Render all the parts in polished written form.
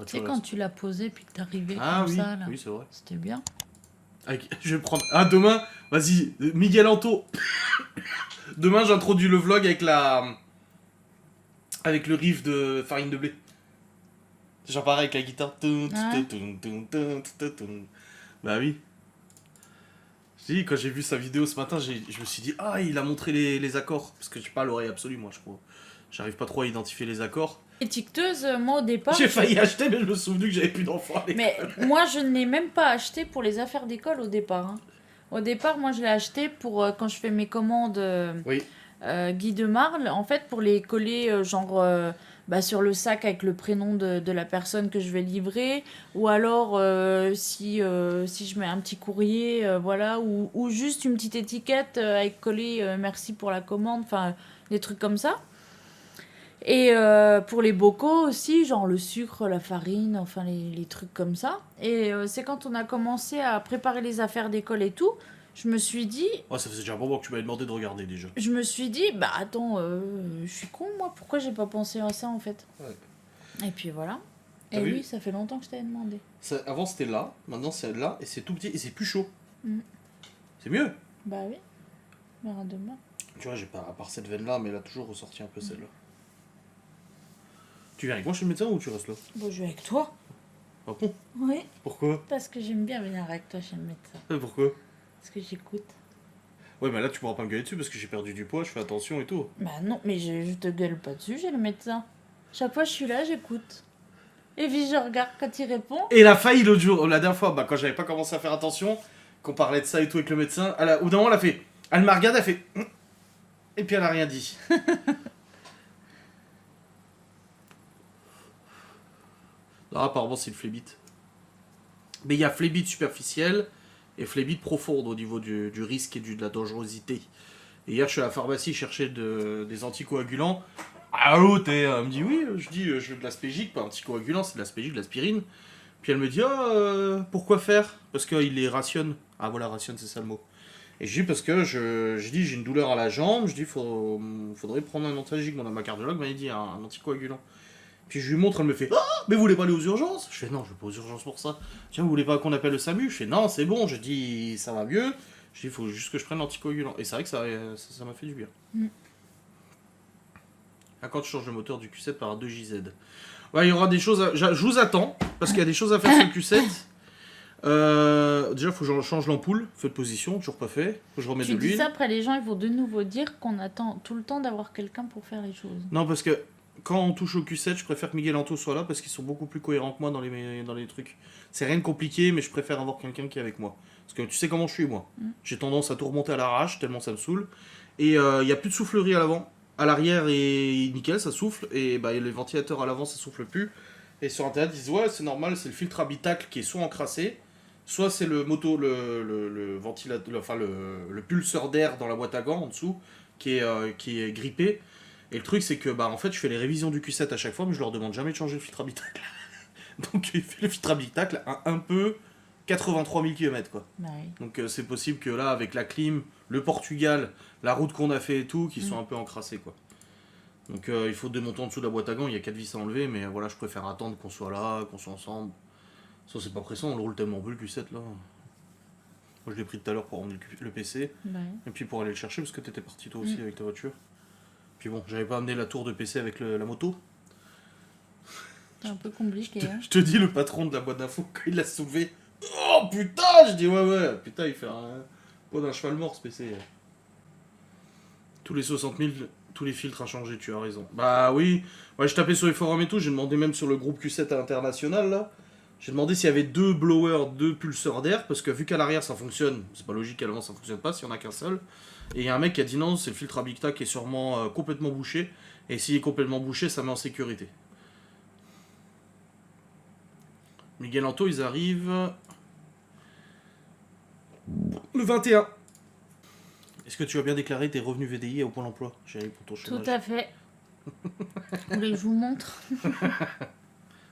Tu sais, quand tu l'as posé puis que t'arrivais Ah comme oui, ça, là. oui, c'est vrai. C'était bien. Je vais prendre... Ah, demain, vas-y, Miguel Anto. Demain, j'introduis le vlog avec la... Avec le riff de Farine de blé. Genre pareil avec la guitare. Ouais. Bah oui. Je dis, quand j'ai vu sa vidéo ce matin, je me suis dit, ah, il a montré les accords. Parce que j'ai pas l'oreille absolue, moi, je crois. J'arrive pas trop à identifier les accords. Étiqueteuse, moi au départ. J'ai failli acheter, mais je me suis souvenu que j'avais plus d'enfants à l'école. Mais moi, je ne l'ai même pas acheté pour les affaires d'école au départ. Hein. Au départ, moi, je l'ai acheté pour quand je fais mes commandes Oui. Guy de Marle, en fait, pour les coller sur le sac avec le prénom de la personne que je vais livrer, ou alors si je mets un petit courrier, voilà, ou juste une petite étiquette avec collé merci pour la commande, enfin des trucs comme ça. Et pour les bocaux aussi, genre le sucre, la farine, enfin les trucs comme ça. Et c'est quand on a commencé à préparer les affaires d'école et tout, je me suis dit, Oh, ça faisait déjà un moment que tu m'avais demandé de regarder déjà. je me suis dit, bah attends, je suis con moi, pourquoi j'ai pas pensé à ça en fait? Ouais. Et puis voilà. T'as Et vu oui, ça fait longtemps que je t'avais demandé. Avant c'était là, maintenant c'est là, et c'est tout petit, et c'est plus chaud. Mm. C'est mieux. Bah oui, on verra demain. Tu vois, j'ai pas, à part cette veine là, mais elle a toujours ressorti un peu celle-là. Tu viens avec moi chez le médecin ou tu restes là? Bon, je vais avec toi. Ah bon? Oui, Pourquoi? parce que j'aime bien venir avec toi chez le médecin. Pourquoi? Parce que j'écoute. Ouais, mais là tu pourras pas me gueuler dessus parce que j'ai perdu du poids, je fais attention et tout. Bah non, mais je te gueule pas dessus, j'ai le médecin. Chaque fois je suis là, j'écoute. Et puis je regarde quand il répond. Et elle a failli l'autre jour, la dernière fois, bah, quand j'avais pas commencé à faire attention, qu'on parlait de ça et tout avec le médecin, au bout d'un moment elle a fait. Elle m'a regardé, elle a fait. Et puis elle a rien dit. Non, apparemment c'est une phlébite. Mais il y a phlébite superficielle et phlébite profonde au niveau du risque et de la dangerosité. Et hier je suis à la pharmacie chercher des anticoagulants. Ah l'autre, elle me dit oui, je dis je veux de l'aspégique, pas anticoagulant, c'est de l'aspégique, de l'aspirine. Puis elle me dit pourquoi faire? Parce qu'il les rationne. Ah voilà, rationne, c'est ça le mot. Et je dis parce que je dis j'ai une douleur à la jambe, je dis faudrait prendre un antalgique. Ma cardiologue m'a dit un anticoagulant. Puis je lui montre, elle me fait mais vous voulez pas aller aux urgences? Je fais non, je vais pas aux urgences pour ça. Tiens, vous voulez pas qu'on appelle le SAMU? Je fais non, c'est bon, je dis ça va mieux. Je dis il faut juste que je prenne l'anticoagulant. Et c'est vrai que ça m'a fait du bien. Mm. Ah, quand tu changes le moteur du Q7 par un 2JZ. Ouais, il y aura des choses je vous attends, parce qu'il y a des choses à faire sur le Q7. Déjà, faut que je change l'ampoule, feu de position, toujours pas fait. Faut que je remette Tu de dis l'huile. ça, après les gens ils vont de nouveau dire qu'on attend tout le temps d'avoir quelqu'un pour faire les choses. Non, parce que quand on touche au Q7, je préfère que Miguel Anto soit là parce qu'ils sont beaucoup plus cohérents que moi dans les trucs. C'est rien de compliqué, mais je préfère avoir quelqu'un qui est avec moi. Parce que tu sais comment je suis, moi. J'ai tendance à tout remonter à l'arrache, tellement ça me saoule. Et il n'y a plus de soufflerie à l'avant. À l'arrière, et nickel, ça souffle. Et bah, les ventilateurs à l'avant, ça souffle plus. Et sur internet, ils disent ouais, c'est normal, c'est le filtre habitacle qui est soit encrassé, soit c'est le ventilateur, enfin le pulseur d'air dans la boîte à gants en dessous qui est grippé. Et le truc, c'est que bah en fait, je fais les révisions du Q7 à chaque fois, mais je leur demande jamais de changer le filtre habitacle. Donc il fait le filtre habitacle à un peu 83 000 km quoi. Bah oui. Donc c'est possible que là, avec la clim, le Portugal, la route qu'on a fait et tout, qu'ils sont un peu encrassés quoi. Donc il faut démonter en dessous de la boîte à gants, il y a 4 vis à enlever, mais voilà, je préfère attendre qu'on soit là, qu'on soit ensemble. Ça c'est pas pressant, on le roule tellement peu le Q7 là. Moi je l'ai pris tout à l'heure pour emmener le PC, Bah oui. et puis pour aller le chercher parce que t'étais parti toi aussi avec ta voiture. Puis bon, j'avais pas amené la tour de PC avec la moto. C'est un peu compliqué. Hein. Je te dis, le patron de la boîte d'infos, quand il l'a soulevé, oh putain, je dis ouais, putain, il fait un poids d'un cheval mort ce PC. Tous les 60 000, tous les filtres à changer, tu as raison. Bah oui, ouais, je tapais sur les forums et tout, j'ai demandé même sur le groupe Q7 international là. J'ai demandé s'il y avait 2 blowers, 2 pulseurs d'air, parce que vu qu'à l'arrière ça fonctionne, c'est pas logique qu'à l'avant ça fonctionne pas s'il y en a qu'un seul. Et il y a un mec qui a dit non, c'est le filtre Habicta qui est sûrement complètement bouché, et s'il est complètement bouché, ça met en sécurité. Miguel Anto, ils arrivent le 21. Est-ce que tu as bien déclaré tes revenus VDI au Pôle emploi, chérie, pour ton chômage? Tout à fait. Vous voulez que je vous montre?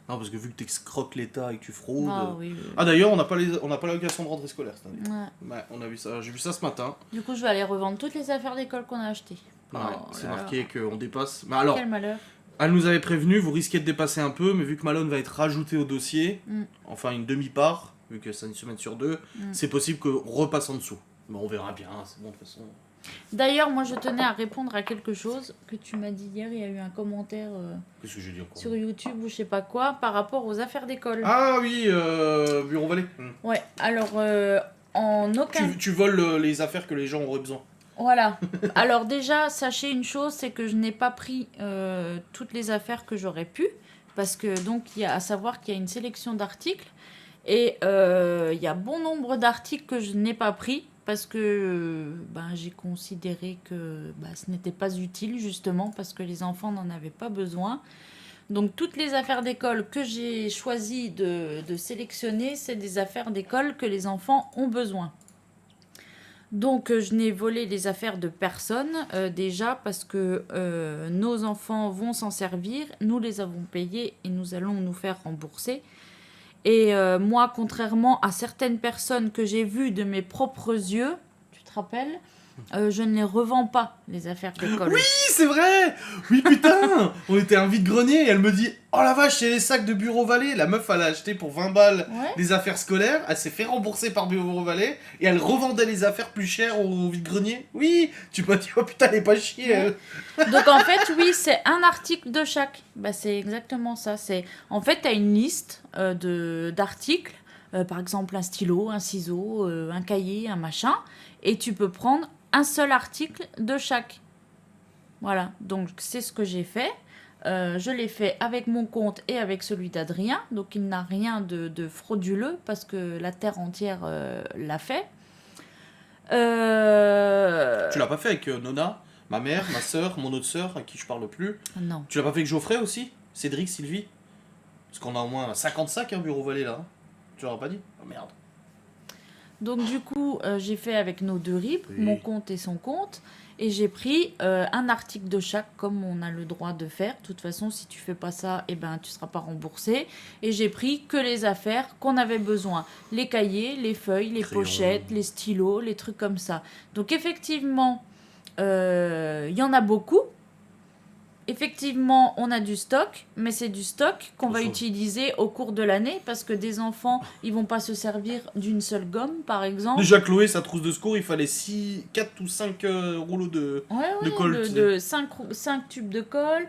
Non, parce que vu que tu escroques l'État et que tu fraudes. Ah oui. Ah d'ailleurs, on n'a pas l'allocation de rentrée scolaire cette année. Ouais. Ouais, on a vu ça. J'ai vu ça ce matin. Du coup, je vais aller revendre toutes les affaires d'école qu'on a achetées. Ouais, Oh c'est là marqué là. qu'on dépasse. Mais alors, Quel malheur. Elle nous avait prévenu, vous risquez de dépasser un peu, mais vu que Malone va être rajouté au dossier, enfin une demi-part, vu que c'est une semaine sur 2, c'est possible qu'on repasse en dessous. Mais on verra bien, c'est bon de toute façon. D'ailleurs, moi je tenais à répondre à quelque chose que tu m'as dit hier. Il y a eu un commentaire Qu'est-ce que j'ai dit encore sur YouTube ou je sais pas quoi par rapport aux affaires d'école. Ah oui, Bureau Vallée. Ouais, alors en aucun... Tu voles les affaires que les gens auraient besoin. Voilà. Alors déjà, sachez une chose, c'est que je n'ai pas pris toutes les affaires que j'aurais pu, parce que donc il y a à savoir qu'il y a une sélection d'articles et il y a bon nombre d'articles que je n'ai pas pris parce que j'ai considéré que ce n'était pas utile justement parce que les enfants n'en avaient pas besoin. Donc toutes les affaires d'école que j'ai choisi de sélectionner, c'est des affaires d'école que les enfants ont besoin. Donc je n'ai volé les affaires de personne déjà parce que nos enfants vont s'en servir, nous les avons payés et nous allons nous faire rembourser. Et moi, contrairement à certaines personnes que j'ai vues de mes propres yeux, tu te rappelles, je ne les revends pas, les affaires d'école. Oui, c'est vrai. Oui, putain. On était à un vide-grenier et elle me dit « Oh la vache, c'est les sacs de Bureau Vallée ». La meuf, elle a acheté pour 20 balles des affaires scolaires. Elle s'est fait rembourser par Bureau Vallée et elle revendait les affaires plus chères au vide-grenier. Oui, tu m'as dit « Oh putain, elle est pas chier. Ouais. » Donc en fait, oui, c'est un article de chaque. C'est exactement ça. En fait, tu as une liste d'articles. Par exemple, un stylo, un ciseau, un cahier, un machin. Et tu peux prendre un seul article de chaque. Voilà, donc c'est ce que j'ai fait. Je l'ai fait avec mon compte et avec celui d'Adrien. Donc il n'a rien de frauduleux parce que la terre entière l'a fait. Tu l'as pas fait avec Nona, ma mère, ma soeur, mon autre soeur, à qui je parle plus? Non. Tu l'as pas fait avec Geoffrey aussi? Cédric, Sylvie? Parce qu'on a au moins 50 sacs, Bureau Vallée là. Tu l'auras pas dit? Oh merde. Donc du coup, j'ai fait avec nos deux RIP, mon compte et son compte, et j'ai pris un article de chaque, comme on a le droit de faire. De toute façon, si tu fais pas ça, tu seras pas remboursé. Et j'ai pris que les affaires qu'on avait besoin. Les cahiers, les feuilles, les pochettes, les stylos, les trucs comme ça. Donc effectivement, y en a beaucoup. Effectivement, on a du stock, mais c'est du stock qu'on va utiliser au cours de l'année parce que des enfants, ils vont pas se servir d'une seule gomme, par exemple. Déjà, Chloé, sa trousse de secours, il fallait 4 ou 5 rouleaux de colle. De 5 tubes de colle,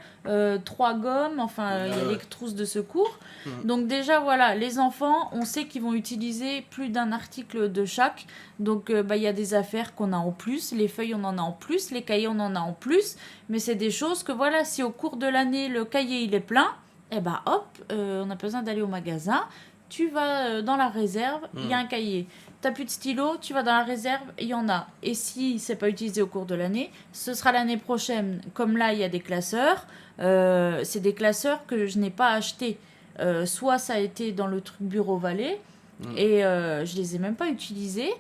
3 gommes, enfin, il y a les trousses de secours. Donc déjà, voilà, les enfants, on sait qu'ils vont utiliser plus d'un article de chaque. Donc, il y a des affaires qu'on a en plus, les feuilles, on en a en plus, les cahiers, on en a en plus. Mais c'est des choses que, voilà, si au cours de l'année, le cahier, il est plein, on a besoin d'aller au magasin. Tu vas dans la réserve, il y a un cahier. T'as plus de stylo, tu vas dans la réserve, il y en a. Et si c'est pas utilisé au cours de l'année, ce sera l'année prochaine. Comme là, il y a des classeurs. C'est des classeurs que je n'ai pas achetés. Soit ça a été dans le truc Bureau Vallée, et je les ai même pas utilisés.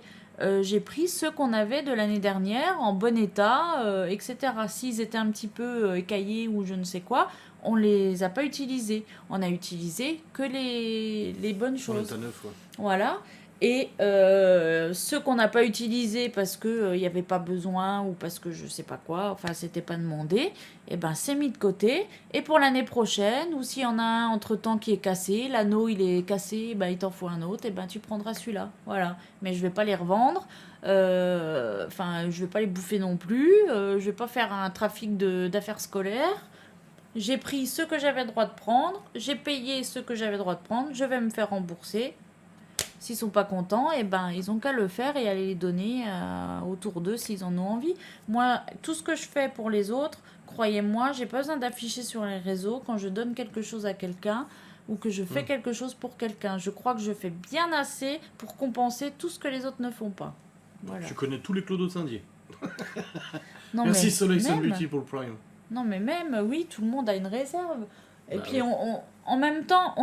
J'ai pris ceux qu'on avait de l'année dernière en bon état, etc. S'ils étaient un petit peu écaillés ou je ne sais quoi, on les a pas utilisés. On a utilisé que les bonnes choses. Voilà. Et ceux qu'on n'a pas utilisés parce qu'il n'y avait pas besoin ou parce que je sais pas quoi, enfin c'était pas demandé, c'est mis de côté. Et pour l'année prochaine, ou s'il y en a un entre-temps qui est cassé, l'anneau il est cassé, il t'en faut un autre, tu prendras celui-là. Voilà. Mais je vais pas les revendre, je vais pas les bouffer non plus, je vais pas faire un trafic d'affaires scolaires. J'ai pris ce que j'avais le droit de prendre, j'ai payé ce que j'avais le droit de prendre, je vais me faire rembourser. S'ils sont pas contents, ils ont qu'à le faire et aller les donner autour d'eux s'ils en ont envie. Moi, tout ce que je fais pour les autres, croyez-moi, j'ai pas besoin d'afficher sur les réseaux quand je donne quelque chose à quelqu'un ou que je fais quelque chose pour quelqu'un. Je crois que je fais bien assez pour compenser tout ce que les autres ne font pas. Voilà. Tu connais tous les clodos de Saint-Dié. Non, merci mais Soleil Sun Beauty pour le Prime. Non, mais même, oui, tout le monde a une réserve. Et puis, en même temps,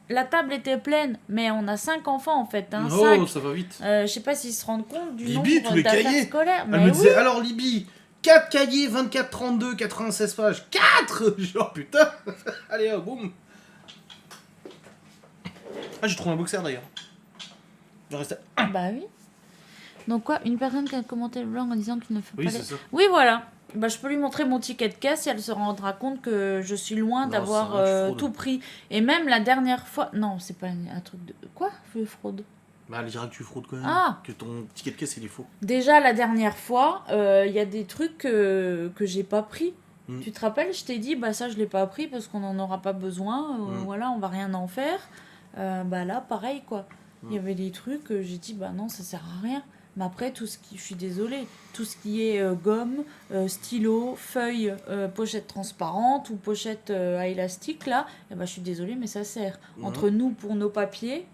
la table était pleine, mais on a 5 enfants en fait. Hein, 5. Ça va vite. Je sais pas s'ils se rendent compte du Libye, nombre d'affaires scolaires. Elle me disait, alors Libye, 4 cahiers, 24, 32, 96 pages. 4 Genre putain. Allez, boum. Ah, j'ai trouvé un boxer d'ailleurs. Je reste. Bah oui. Donc quoi, une personne qui a commenté le blog en disant qu'il ne fait pas c'est ça. Oui, voilà. Bah, je peux lui montrer mon ticket de caisse et elle se rendra compte que je suis loin Non, d'avoir c'est un fraude. tout pris. Et même la dernière fois... Non, c'est pas un truc de... Quoi? Fraude. Bah, elle dira que tu fraudes quand même. Ah! Que ton ticket de caisse, il est faux. Déjà, la dernière fois, il y a des trucs que j'ai pas pris. Tu te rappelles, je t'ai dit, bah ça, je l'ai pas pris parce qu'on n'en aura pas besoin. Voilà, on va rien en faire. Bah là, pareil, quoi. Il y avait des trucs, j'ai dit, bah non, ça sert à rien. Mais après, tout ce qui... Je suis désolée. Tout ce qui est gomme, stylo, feuille, pochette transparente ou pochette à élastique, là, eh ben, je suis désolée, mais ça sert. Entre nous, pour nos papiers...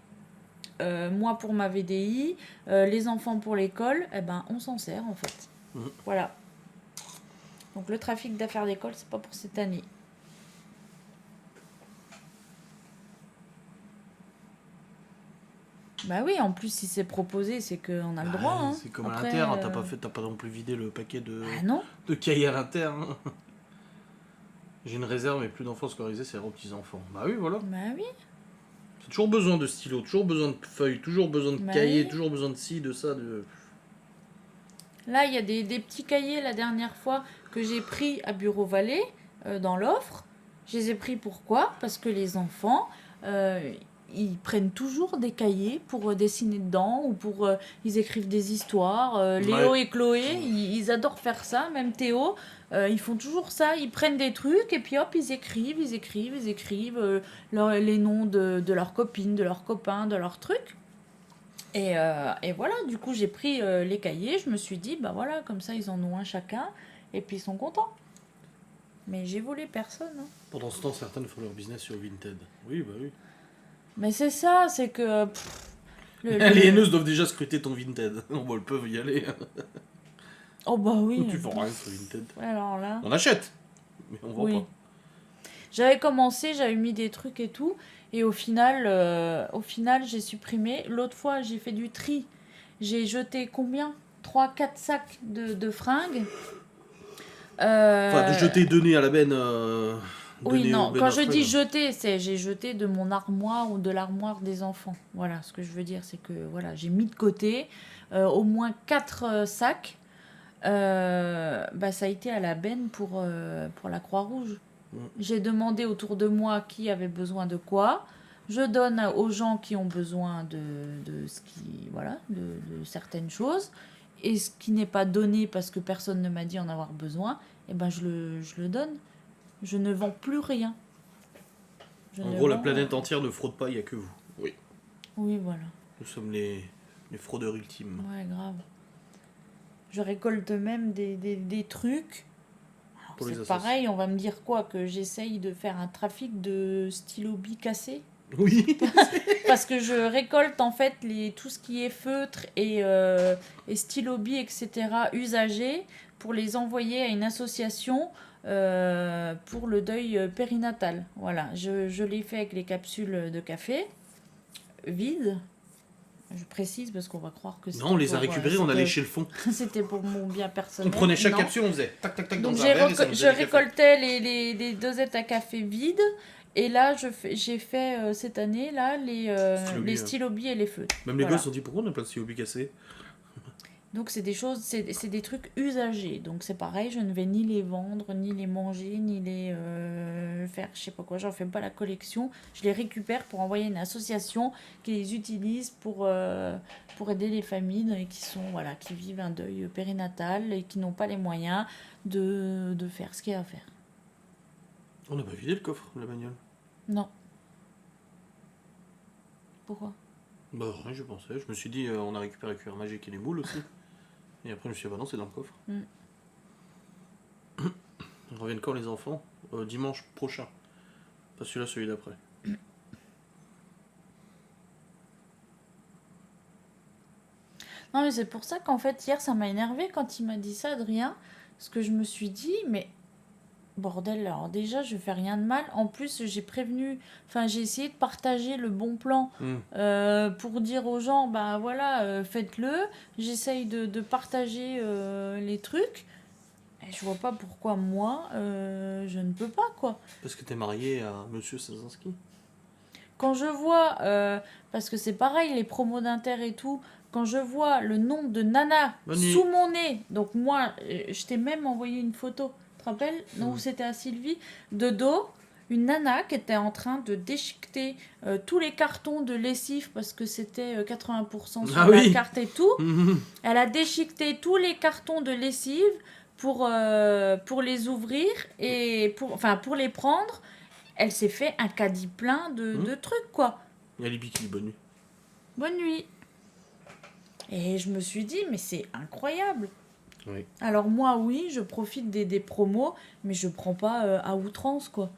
moi pour ma VDI, les enfants pour l'école, eh ben on s'en sert en fait. Voilà. Donc le trafic d'affaires d'école, c'est pas pour cette année. Bah oui, en plus si c'est proposé, c'est qu'on a le droit. Hein. C'est comme après, à l'Inter, t'as pas non plus vidé le paquet Ah non. de cahiers à l'Inter. Hein. J'ai une réserve, mais plus d'enfants scolarisés, c'est aux petits-enfants. Bah oui, voilà. Bah oui. T'as toujours besoin de stylos, toujours besoin de feuilles, toujours besoin de Bah cahiers, oui. toujours besoin de ci, de ça, de... Là, il y a des petits cahiers la dernière fois que j'ai pris à Bureau Vallée dans l'offre. Je les ai pris pourquoi? Parce que les enfants, ils prennent toujours des cahiers pour dessiner dedans ou pour ils écrivent des histoires. Léo et Chloé, ils adorent faire ça. Même Théo, ils font toujours ça. Ils prennent des trucs et puis hop, ils écrivent les noms de leurs copines, de leurs copains, de leurs trucs. Et voilà, du coup, j'ai pris les cahiers. Je me suis dit, bah voilà, comme ça, ils en ont un chacun. Et puis, ils sont contents. Mais j'ai volé personne. Hein. Pendant ce temps, certaines font leur business sur Vinted. Oui, bah oui. Mais c'est ça, c'est que... Les haineuses doivent déjà scruter ton Vinted. Bon, elles peuvent y aller. Oh bah oui. Tu vends rien sur Vinted. Alors là... On achète, mais on vend pas. J'avais commencé, j'avais mis des trucs et tout. Et au final, j'ai supprimé. L'autre fois, j'ai fait du tri. J'ai jeté combien 3-4 sacs de fringues. Enfin, de jeter, donner à la benne. Oui, non, Ben quand je dis Affleck. jeter, c'est j'ai jeté de mon armoire ou de l'armoire des enfants. Voilà, ce que je veux dire, c'est que voilà, j'ai mis de côté au moins 4 sacs. Bah, ça a été à la benne pour la Croix-Rouge. J'ai demandé autour de moi qui avait besoin de quoi. Je donne aux gens qui ont besoin de ce qui, voilà, de certaines choses. Et ce qui n'est pas donné parce que personne ne m'a dit en avoir besoin, eh ben je le donne. Je ne vends plus rien. En gros, la planète entière ne fraude pas, il n'y a que vous. Oui. Oui, voilà. Nous sommes les fraudeurs ultimes. Ouais, grave. Je récolte même des trucs. Alors, c'est pareil, on va me dire quoi? Que j'essaye de faire un trafic de stylo-billes cassés? Oui. Parce que je récolte en fait tout ce qui est feutre et stylo-billes, etc. usagés pour les envoyer à une association pour le deuil périnatal. Voilà, je l'ai fait avec les capsules de café vides. Je précise parce qu'on va croire que non, on les a récupérées, on a léché le fond. C'était pour mon bien personnel. On prenait chaque non. capsule, on faisait tac tac tac dans Donc un verre et ça nous je faisait du café. récoltais les dosettes à café vides. Et là, j'ai fait cette année là, les stylo-billes et les feutres. Même les gosses ont dit pourquoi on a plein de stylo-billes cassés. Donc c'est des choses, c'est des trucs usagés. Donc c'est pareil, je ne vais ni les vendre, ni les manger, ni les faire, je sais pas quoi. J'en fais pas la collection. Je les récupère pour envoyer à une association qui les utilise pour aider les familles qui vivent un deuil périnatal et qui n'ont pas les moyens de faire ce qu'il y a à faire. On n'a pas vidé le coffre de la bagnole. Non. Pourquoi? Bah rien, je pensais. Je me suis dit, on a récupéré le cuir magique et les moules aussi. Et après, je me suis dit, bah non, c'est dans le coffre. Ils reviennent quand les enfants? Dimanche prochain. Pas celui-là, celui d'après. Non, mais c'est pour ça qu'en fait, hier, ça m'a énervé quand il m'a dit ça, Adrien. Parce que je me suis dit, mais bordel, alors déjà, je fais rien de mal. En plus, j'ai essayé de partager le bon plan pour dire aux gens, bah voilà, faites-le. J'essaye de partager les trucs. Et je vois pas pourquoi moi, je ne peux pas, quoi. Parce que t'es marié à Monsieur Sazinski. Quand je vois, parce que c'est pareil, les promos d'Inter et tout, quand je vois le nombre de nanas Bonne nuit. sous mon nez, donc moi, je t'ai même envoyé une photo, tu te rappelles? Non, c'était à Sylvie, de dos, une nana qui était en train de déchiqueter tous les cartons de lessive parce que c'était 80% sur Ah la oui. carte et tout. Mhm. Elle a déchiqueté tous les cartons de lessive pour les ouvrir et pour les prendre. Elle s'est fait un caddie plein de trucs, quoi. Il y a Libby qui dit bonne nuit. Bonne nuit. Et je me suis dit, mais c'est incroyable. Oui. Alors moi, oui, je profite des promos, mais je prends pas à outrance, quoi.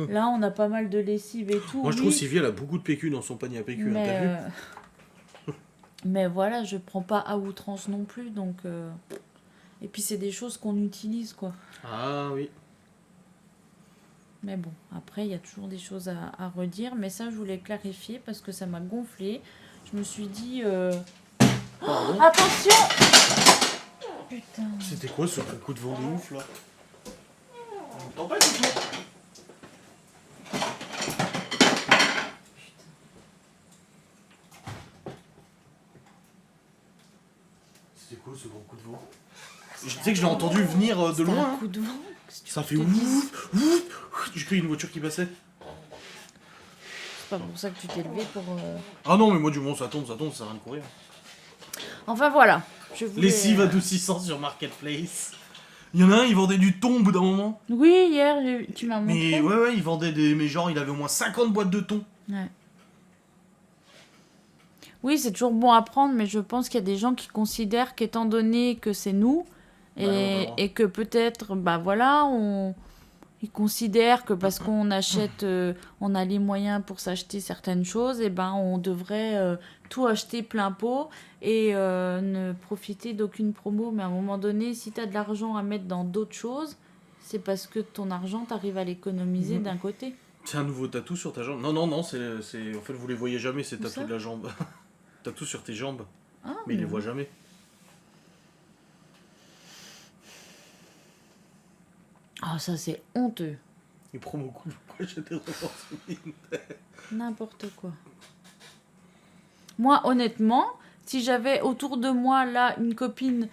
Là, on a pas mal de lessive et tout. Moi, je oui, trouve Sylvie, elle a beaucoup de PQ dans son panier à PQ. Hein, mais, t'as vu mais voilà, je prends pas à outrance non plus, donc... Et puis, c'est des choses qu'on utilise, quoi. Ah oui. Mais bon, après, il y a toujours des choses à redire, mais ça, je voulais clarifier parce que ça m'a gonflé. Je me suis dit... Pardon. Attention! Putain. C'était quoi ce gros coup de vent de ouf là? On entend pas du tout. C'était quoi ce gros coup de vent? Je sais que je l'ai entendu venir de C'était loin. un Hein. coup de vent. Qu'est-ce que tu Ça veux fait que je te dise ouf, ouf. J'ai cru une voiture qui passait. C'est pas pour ça que tu t'es levé pour... Ah non, mais moi du moment ça tombe, ça sert à rien de courir. Enfin, voilà. Je voulais... Lessive adoucissant sur Marketplace. Il y en a un, il vendait du thon au bout d'un moment. Oui, hier, tu m'as montré. Mais ouais, il vendait des. Mais genre, il avait au moins 50 boîtes de thon. Ouais. Oui, c'est toujours bon à prendre, mais je pense qu'il y a des gens qui considèrent qu'étant donné que c'est nous, Bah non, bah. et que peut-être, bah voilà, ils considèrent que parce qu'on achète, on a les moyens pour s'acheter certaines choses, et ben on devrait tout acheter plein pot et ne profiter d'aucune promo. Mais à un moment donné, si tu as de l'argent à mettre dans d'autres choses, c'est parce que ton argent, tu arrives à l'économiser d'un côté. C'est un nouveau tatou sur ta jambe. Non, c'est. En fait, vous les voyez jamais, ces Où tatous ça de la jambe. Tatou sur tes jambes. Ah, Mais ils les bon. voient jamais. Ah, ça c'est honteux. Les promos cool, pourquoi j'ai des opportunités? N'importe quoi. Moi, honnêtement, si j'avais autour de moi, là, une copine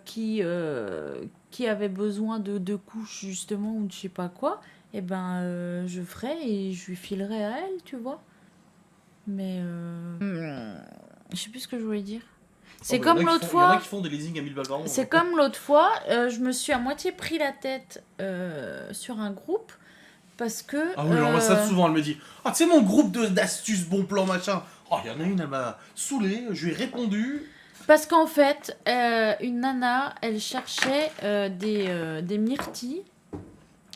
qui avait besoin de couches, justement, ou de je sais pas quoi, eh ben, je ferais et je lui filerais à elle, tu vois. Mais... je sais plus ce que je voulais dire. C'est Oh, bah, comme il y en a l'autre qui font- Il y en a fois... qui font des leasing à 1000 balles par an. C'est hein. comme l'autre fois, je me suis à moitié pris la tête sur un groupe parce que... Ah oui, alors moi, ça souvent, elle me dit ah, tu sais, mon groupe d'astuces, bon plan, machin. Oh, il y en a une, elle m'a saoulé, je lui ai répondu. Parce qu'en fait, une nana, elle cherchait des myrtilles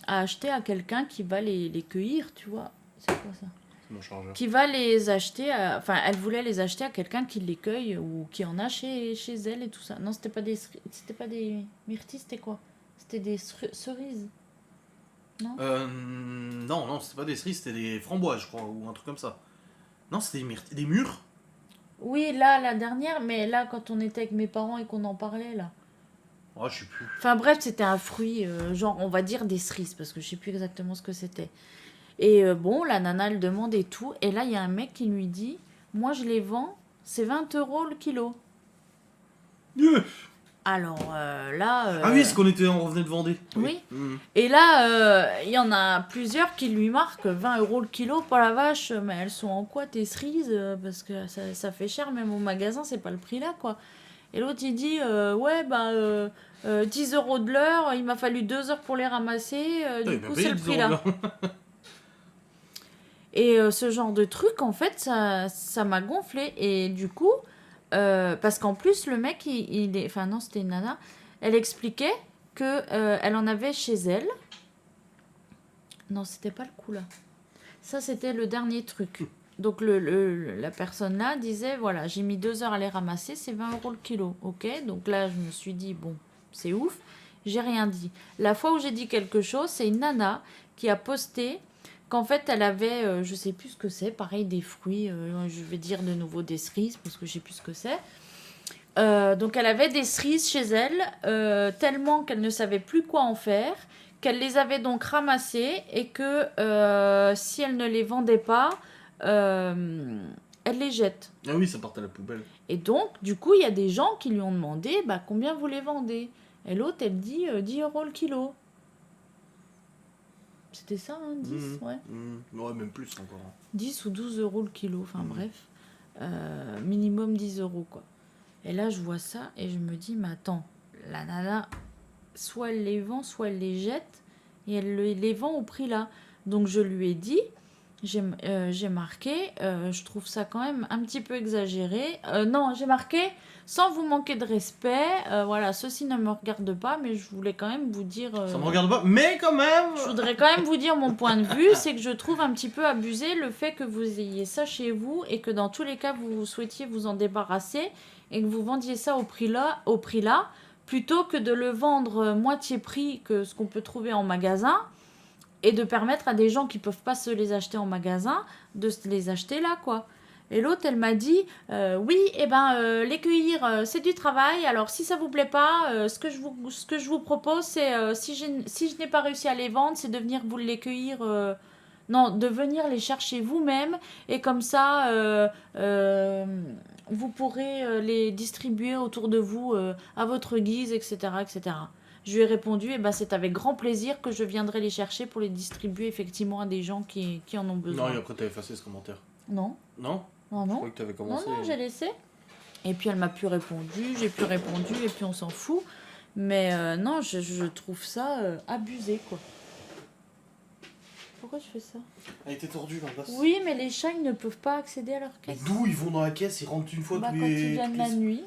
à acheter à quelqu'un qui va les cueillir, tu vois. C'est quoi ça? C'est mon chargeur. Qui va les acheter, enfin, elle voulait les acheter à quelqu'un qui les cueille ou qui en a chez elle et tout ça. Non, c'était pas des myrtilles, c'était quoi? C'était des cerises. Non? Non, c'était pas des cerises, c'était des framboises, je crois, ou un truc comme ça. Non, c'était des mûres. Oui, là, la dernière, mais là, quand on était avec mes parents et qu'on en parlait, là. Oh, je sais plus. Enfin bref, c'était un fruit, genre, on va dire des cerises, parce que je sais plus exactement ce que c'était. Et bon, la nana, elle demande et tout. Et là, il y a un mec qui lui dit, moi, je les vends, c'est 20 € le kilo. Alors là... Ah oui, c'est qu'on revenait de Vendée. Oui. Mhm. Et là, il y en a plusieurs qui lui marquent 20 € le kilo, pour la vache. Mais elles sont en quoi tes cerises? Parce que ça fait cher, même au magasin, c'est pas le prix là, quoi. Et l'autre, il dit, ouais, bah, 10 € de l'heure, il m'a fallu 2 heures pour les ramasser, du coup, c'est le prix là. Et ce genre de truc, en fait, ça m'a gonflé. Et du coup, parce qu'en plus, le mec, il est... Enfin, non, c'était une nana. Elle expliquait que elle en avait chez elle. Non, c'était pas le coup, là. Ça, c'était le dernier truc. Donc, la personne là disait, voilà, j'ai mis 2 heures à les ramasser, c'est 20 € le kilo. Ok, donc là, je me suis dit, bon, c'est ouf. J'ai rien dit. La fois où j'ai dit quelque chose, c'est une nana qui a posté qu'en fait, elle avait, je sais plus ce que c'est, pareil, des fruits, je vais dire de nouveau des cerises, parce que je sais plus ce que c'est. Donc, elle avait des cerises chez elle, tellement qu'elle ne savait plus quoi en faire, qu'elle les avait donc ramassées, et que si elle ne les vendait pas, elle les jette. Ah oui, ça part à la poubelle. Et donc, du coup, il y a des gens qui lui ont demandé combien vous les vendez. Et l'autre, elle dit 10 € le kilo. C'était ça, 10, ouais. Ouais, même plus encore. 10 ou 12 € le kilo, enfin bref. Minimum 10 € quoi. Et là, je vois ça et je me dis, mais attends, la nana, soit elle les vend, soit elle les jette et elle les vend au prix là. Donc je lui ai dit, j'ai marqué, je trouve ça quand même un petit peu exagéré. Non, j'ai marqué, sans vous manquer de respect, voilà, ceci ne me regarde pas, mais je voulais quand même vous dire... Ça me regarde pas, mais quand même. Je voudrais quand même vous dire mon point de vue, c'est que je trouve un petit peu abusé le fait que vous ayez ça chez vous et que dans tous les cas, vous souhaitiez vous en débarrasser et que vous vendiez ça au prix là, plutôt que de le vendre moitié prix que ce qu'on peut trouver en magasin et de permettre à des gens qui peuvent pas se les acheter en magasin de se les acheter là, quoi. Et l'autre, elle m'a dit, oui, les cueillir, c'est du travail. Alors, si ça vous plaît pas, ce que je vous propose, c'est, si je n'ai pas réussi à les vendre, c'est de venir vous les cueillir... non, de venir les chercher vous-même. Et comme ça, vous pourrez les distribuer autour de vous à votre guise, etc., etc. Je lui ai répondu, c'est avec grand plaisir que je viendrai les chercher pour les distribuer effectivement à des gens qui en ont besoin. Non, et après t'as effacé ce commentaire. Non. Non. Non, Je non. croyais que t'avais commencé. Non, j'ai laissé. Et puis elle m'a plus répondu, j'ai plus répondu, et puis on s'en fout. Mais non, je trouve ça abusé, quoi. Pourquoi je fais ça? Elle était tordue la place. Oui, mais les chats, ils ne peuvent pas accéder à leur Mais caisse. d'où ils vont dans la caisse, ils rentrent une fois tous Quand les... ils viennent la nuit.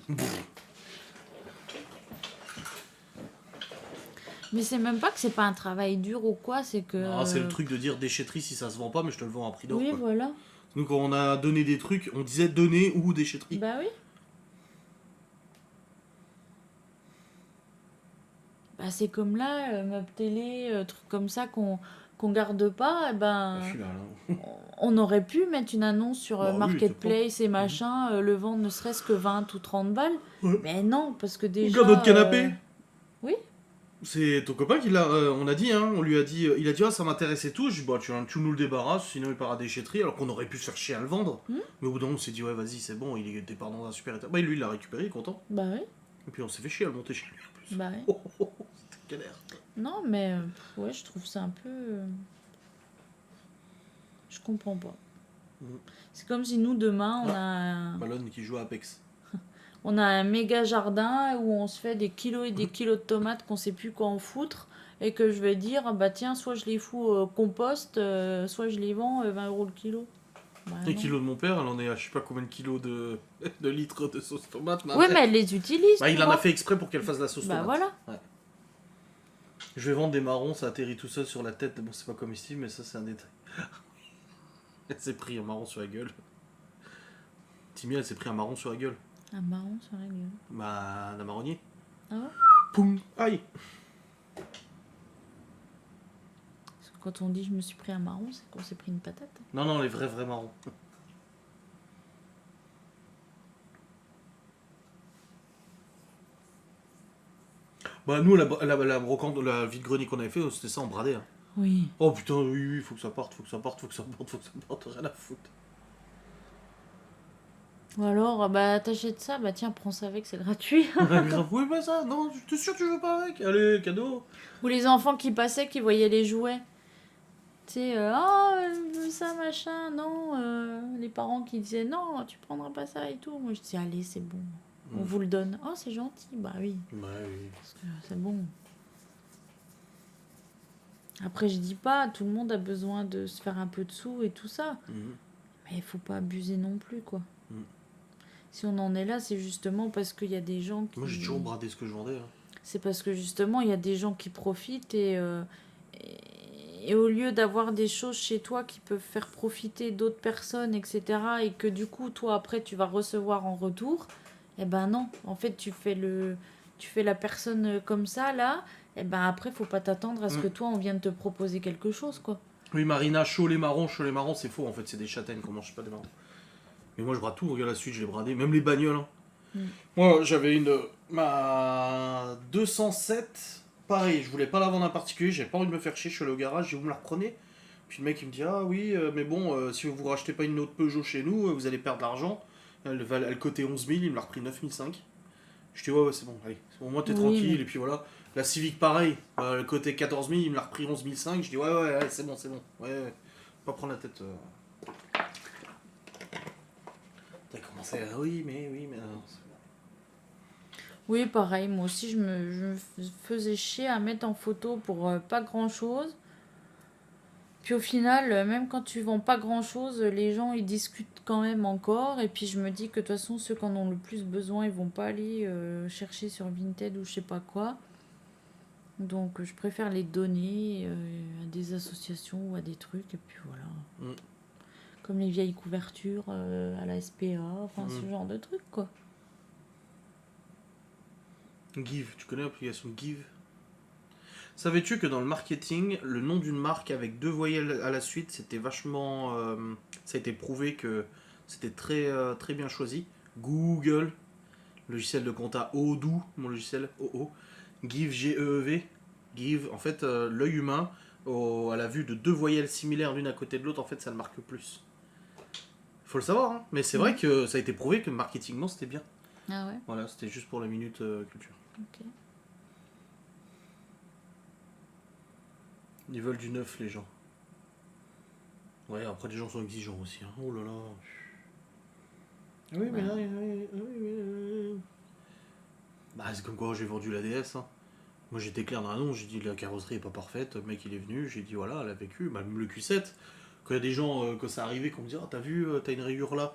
Mais c'est même pas que c'est pas un travail dur ou quoi, c'est que... Ah, c'est le truc de dire déchetterie si ça se vend pas, mais je te le vends à prix d'or. Oui, quoi. voilà. Nous, quand on a donné des trucs, on disait donner ou déchetterie. Bah oui. Bah c'est comme là, meuble télé, trucs comme ça qu'on garde pas, Je suis là, on aurait pu mettre une annonce sur Bah oui, Marketplace et machin, le vendre ne serait-ce que 20 ou 30 balles. Ouais. Mais non, parce que déjà... Regarde notre canapé. Oui. C'est ton copain qui l'a... on a dit, hein, on lui a dit... il a dit, ah, ça m'intéresse et tout. Je dis, bah, tu nous le débarrasses, sinon il part à déchetterie, alors qu'on aurait pu se faire chier à le vendre. Mais au bout d'un moment, on s'est dit, ouais, vas-y, c'est bon, il est départ dans un super état. Bah, lui, il l'a récupéré, il est content. Bah oui. Et puis on s'est fait chier à le monter chez lui, en plus. Bah oui. C'était galère. Non, mais ouais, je trouve ça un peu... Je comprends pas. C'est comme si nous, demain, Malone qui joue à Apex. on a un méga jardin où on se fait des kilos et des kilos de tomates qu'on sait plus quoi en foutre et que je vais dire, bah tiens, soit je les fous au compost, soit je les vends 20 € le kilo. Bah, Les non. kilos de mon père, elle en est à je sais pas combien de kilos de litres de sauce tomate. Ouais, mais elle les utilise. Bah, tu il en vois. a fait exprès pour qu'elle fasse la sauce Bah tomate. voilà. Ouais. Je vais vendre des marrons, ça atterrit tout seul sur la tête. Bon, c'est pas comme ici, mais ça, c'est un détail. Elle s'est pris un marron sur la gueule. Timmy, elle s'est pris un marron sur la gueule. Un marron sur la gueule. Bah, un marronnier. Ah ouais. Poum. Aïe. Parce que quand on dit je me suis pris un marron, c'est qu'on s'est pris une patate. Non, les vrais marrons. Bah, nous, la brocante, la vide-grenier qu'on avait fait, c'était ça en bradé. Hein. Oui. Oh putain, oui, faut que ça parte, rien à foutre. Ou alors, bah t'achètes ça, bah tiens, prends ça avec, c'est gratuit. Oui, pas ça, non, t'es sûr que tu veux pas avec? Allez, cadeau. Ou les enfants qui passaient, qui voyaient les jouets. Tu sais, oh, ça, machin, non. Les parents qui disaient, non, tu prendras pas ça et tout. Moi, je dis, allez, c'est bon. On vous le donne. Oh, c'est gentil. Bah oui. Bah oui. Parce que c'est bon. Après, je dis pas, tout le monde a besoin de se faire un peu de sous et tout ça. Mais il faut pas abuser non plus, quoi. Si on en est là, c'est justement parce qu'il y a des gens qui... Moi, j'ai toujours bradé ce que je vendais. Hein. C'est parce que justement, il y a des gens qui profitent et au lieu d'avoir des choses chez toi qui peuvent faire profiter d'autres personnes, etc., et que du coup, toi, après, tu vas recevoir en retour, eh ben non. En fait, tu fais la personne comme ça, là, et ben après, faut pas t'attendre à ce que toi, on vienne te proposer quelque chose, quoi. Oui, Marina, chaud les marrons, c'est faux, en fait, c'est des châtaignes qu'on mange pas des marrons. Mais moi, je brade tout, regarde la suite, je l'ai bradé, même les bagnoles. Hein. Moi, j'avais ma 207, pareil, je voulais pas la vendre en particulier, j'avais pas envie de me faire chier, je suis allé au garage, j'ai dit, vous me la reprenez? Puis le mec il me dit ah oui mais bon si vous rachetez pas une autre Peugeot chez nous vous allez perdre de l'argent. Elle cotait 11 000, il me l'a repris 9 500. Je dis ouais c'est bon, allez, au moins t'es Oui, tranquille mais et puis voilà. La Civic pareil, elle cotait 14 000, il me l'a repris 11 500. Je dis ouais c'est bon, ouais, pas prendre la tête. T'as commencé à oui mais non. oui, pareil, moi aussi, je me faisais chier à mettre en photo pour pas grand-chose. Puis au final, même quand tu vends pas grand-chose, les gens, ils discutent quand même encore. Et puis je me dis que de toute façon, ceux qui en ont le plus besoin, ils vont pas aller chercher sur Vinted ou je sais pas quoi. Donc je préfère les donner à des associations ou à des trucs. Et puis voilà. Mm. Comme les vieilles couvertures à la SPA, enfin ce genre de trucs quoi. Give, tu connais l'application Give? Savais-tu que dans le marketing, le nom d'une marque avec 2 voyelles à la suite, c'était vachement. Ça a été prouvé que c'était très bien choisi. Google, logiciel de compta Odoo, mon logiciel OO. Give, G-E-E-V. Give, en fait, l'œil humain, à la vue de 2 voyelles similaires l'une à côté de l'autre, en fait, ça le marque plus. Faut le savoir, hein. Mais c'est vrai que ça a été prouvé que marketingement, c'était bien. Ah ouais, Voilà, c'était juste pour la minute culture. ok. Ils veulent du neuf, les gens. Ouais, après, les gens sont exigeants aussi. Hein. Oh là là. Oui, mais là, bah, c'est comme quand j'ai vendu la DS. Hein. Moi, j'étais clair dans l'annonce. J'ai dit la carrosserie est pas parfaite. Le mec, il est venu. J'ai dit voilà, elle a vécu. Bah, même le Q7. Quand il y a des gens, quand ça arrivait, qu'on me dit ah, t'as vu, t'as une rayure là.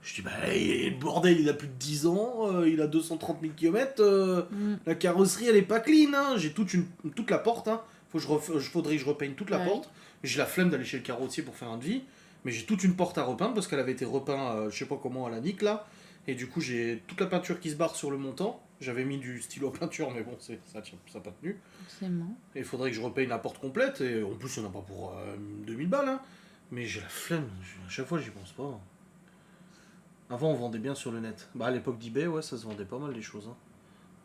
Je dis bah, le bordel, il a plus de 10 ans. Il a 230 000 km. La carrosserie, elle est pas clean. Hein. J'ai toute la porte. Hein. Faudrait que je repeigne toute la Ouais. porte. J'ai la flemme d'aller chez le carrossier pour faire un devis. Mais j'ai toute une porte à repeindre parce qu'elle avait été repeinte, je sais pas comment, à la nique là. Et du coup, j'ai toute la peinture qui se barre sur le montant. J'avais mis du stylo à peinture, mais bon, ça n'a pas tenu. Forcément. Et il faudrait que je repeigne la porte complète. Et en plus, il n'y en a pas pour 2000 balles. Hein. Mais j'ai la flemme. À chaque fois, j'y pense pas. Avant, on vendait bien sur le net. Bah, à l'époque d'eBay, ouais, ça se vendait pas mal les choses. Hein.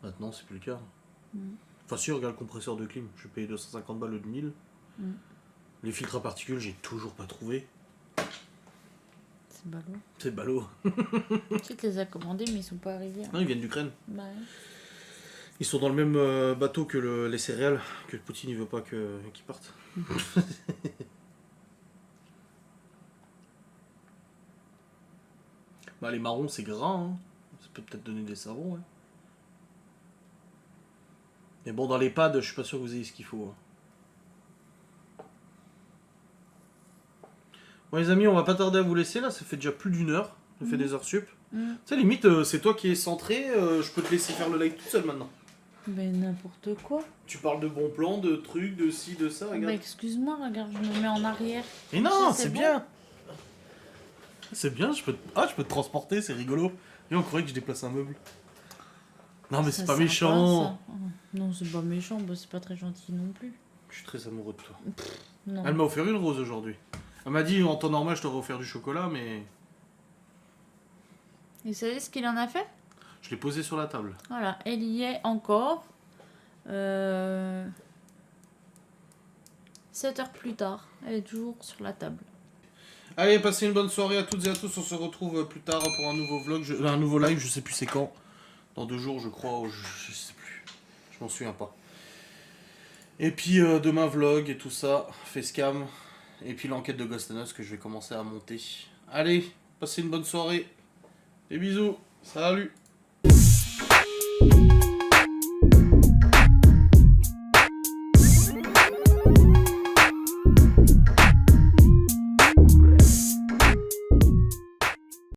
Maintenant, c'est plus le cas. Enfin, si, regarde le compresseur de clim. Je payé 250 balles au 1000. Les filtres à particules, j'ai toujours pas trouvé. C'est ballot. C'est ballot. Tu te les as commandés, mais ils sont pas arrivés. Hein. Non, ils viennent d'Ukraine. Bah ouais. Ils sont dans le même bateau que les céréales, que Poutine il veut pas qu'ils partent. Bah, les marrons, c'est gras. Hein. Ça peut peut-être donner des savons. Ouais. Mais bon, dans les pads, je suis pas sûr que vous ayez ce qu'il faut. Hein. Bon, les amis, on va pas tarder à vous laisser là. Ça fait déjà plus d'une heure. Ça fait des heures sup. Tu sais, limite, c'est toi qui es centré. Je peux te laisser faire le live tout seul maintenant. Mais n'importe quoi. Tu parles de bons plans, de trucs, de ci, de ça, Bah regarde. excuse-moi, regarde, je me mets en arrière. Mais non, Ça, c'est c'est bon. bien. C'est bien, je peux te transporter, c'est rigolo. Et on croyait que je déplace un meuble. Non, mais Ça c'est pas sert méchant. ça. Non, c'est pas méchant, bah, c'est pas très gentil non plus. Je suis très amoureux de toi. Non. Elle m'a offert une rose aujourd'hui. Elle m'a dit en temps normal, je t'aurais offert du chocolat, mais Et vous savez ce qu'il en a fait? je l'ai posé sur la table. Voilà, elle y est encore. 7 heures plus tard, elle est toujours sur la table. Allez, passez une bonne soirée à toutes et à tous. On se retrouve plus tard pour un nouveau vlog, un nouveau live, je sais plus c'est quand. Dans 2 jours, je crois, ou je sais plus. Je m'en souviens pas. Et puis demain, vlog et tout ça, facecam. Et puis l'enquête de Ghost and Us que je vais commencer à monter. Allez, passez une bonne soirée. Des bisous. Salut.